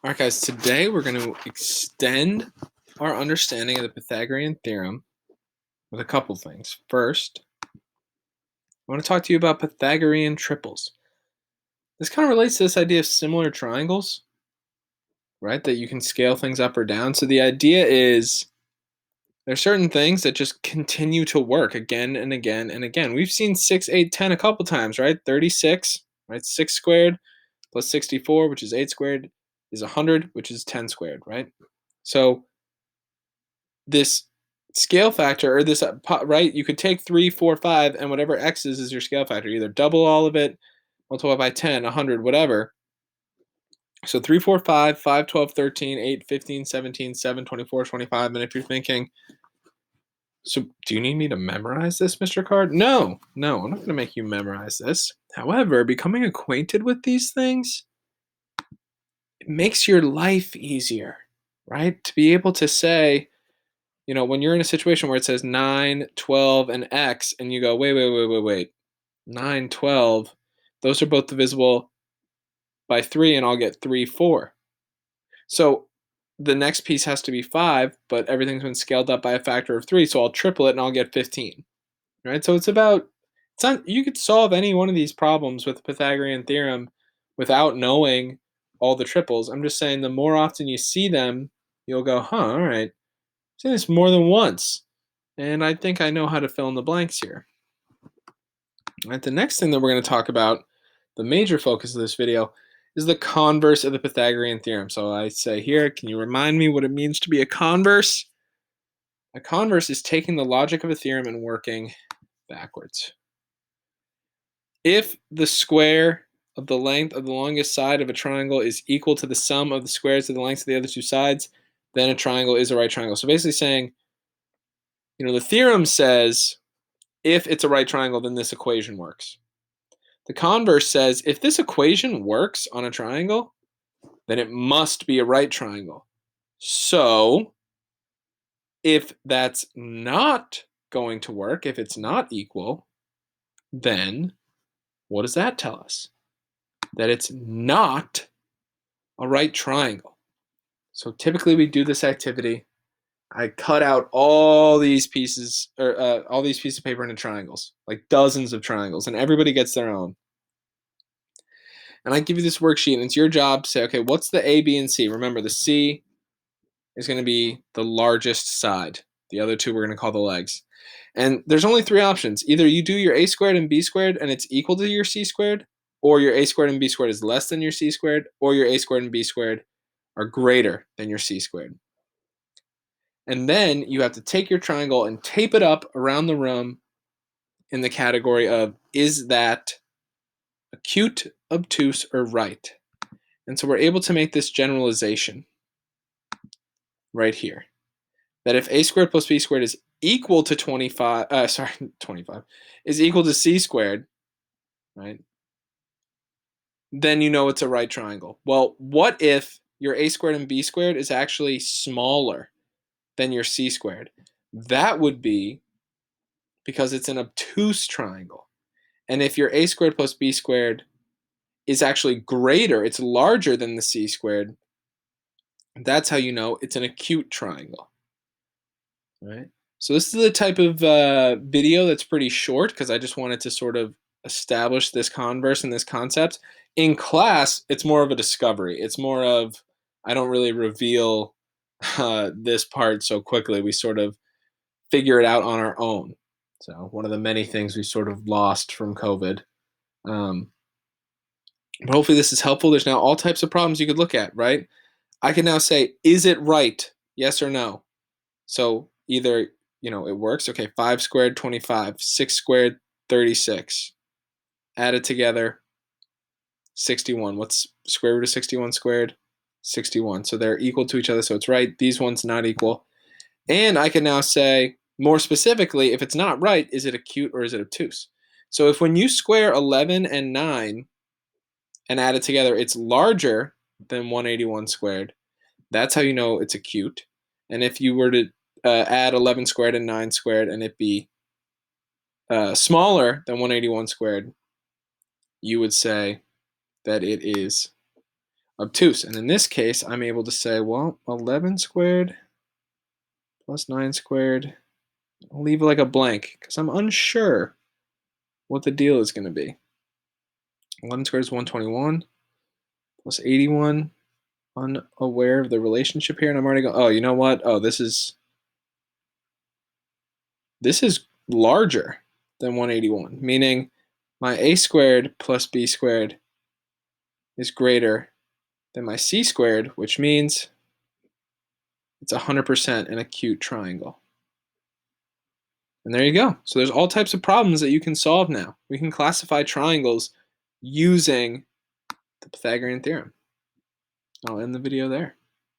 All right, guys, today we're going to extend our understanding of the Pythagorean theorem with a couple things. First, I want to talk to you about Pythagorean triples. This kind of relates to this idea of similar triangles, right? That you can scale things up or down. So the idea is there's certain things that just continue to work again and again and again. We've seen 6, 8, 10 a couple times, right? 36, right? 6 squared plus 64, which is 8 squared, is 100, which is 10 squared, right? So this scale factor, or this right, you could take 3, 4, 5, and whatever x is your scale factor. Either double all of it, multiply by 10, 100, whatever. So 3, 4, 5, 5, 12, 13, 8, 15, 17, 7, 24, 25. And if you're thinking, so do you need me to memorize this, Mr. Card? No, I'm not going to make you memorize this. However, becoming acquainted with these things, it makes your life easier, right? To be able to say, when you're in a situation where it says 9, 12, and x, and you go, wait, 9, 12, those are both divisible by 3, and I'll get 3, 4. So the next piece has to be 5, but everything's been scaled up by a factor of 3, so I'll triple it, and I'll get 15. Right? So you could solve any one of these problems with the Pythagorean theorem without knowing all the triples. I'm just saying the more often you see them, you'll go, all right, I've seen this more than once. And I think I know how to fill in the blanks here. All right, the next thing that we're going to talk about, the major focus of this video, is the converse of the Pythagorean theorem. So I say here, can you remind me what it means to be a converse? A converse is taking the logic of a theorem and working backwards. If the square of the length of the longest side of a triangle is equal to the sum of the squares of the lengths of the other two sides, then a triangle is a right triangle. So basically saying, the theorem says if it's a right triangle, then this equation works. The converse says if this equation works on a triangle, then it must be a right triangle. So if that's not going to work, if it's not equal, then what does that tell us? That it's not a right triangle. So typically we do this activity. I cut out all these pieces of paper into triangles, like dozens of triangles, and everybody gets their own. And I give you this worksheet, and it's your job to say, okay, what's the A, B, and C? Remember, the C is going to be the largest side. The other two we're going to call the legs. And there's only 3 options. Either you do your A squared and B squared, and it's equal to your C squared, or your A squared and B squared is less than your C squared, or your A squared and B squared are greater than your C squared. And then you have to take your triangle and tape it up around the room in the category of, is that acute, obtuse, or right? And so we're able to make this generalization right here. That if a squared plus b squared is equal to 25, is equal to c squared, right? Then you know it's a right triangle. Well, what if your a squared and b squared is actually smaller than your c squared? That would be because it's an obtuse triangle. And if your a squared plus b squared is actually greater, it's larger than the c squared, that's how you know it's an acute triangle. Right? So this is the type of video that's pretty short because I just wanted to sort of establish this converse and this concept. In class, it's more of a discovery. It's more of, I don't really reveal this part so quickly. We sort of figure it out on our own. So one of the many things we sort of lost from COVID. But hopefully this is helpful. There's now all types of problems you could look at, right? I can now say, is it right? Yes or no? So either, it works. Okay, 5 squared, 25. 6 squared, 36. Added together, 61. What's square root of 61 squared? 61. So they're equal to each other, so it's right. These ones not equal. And I can now say, more specifically, if it's not right, is it acute or is it obtuse? So if when you square 11 and 9 and add it together, it's larger than 181 squared, that's how you know it's acute. And if you were to add 11 squared and 9 squared and it be smaller than 181 squared, you would say that it is obtuse. And in this case, I'm able to say, well, 11 squared plus 9 squared, I'll leave like a blank because I'm unsure what the deal is going to be. 11 squared is 121 plus 81. Unaware of the relationship here, and I'm already going, oh, you know what? Oh, this is larger than 181, meaning my a squared plus b squared is greater than my c squared, which means it's 100% an acute triangle. And there you go. So there's all types of problems that you can solve now. We can classify triangles using the Pythagorean theorem. I'll end the video there.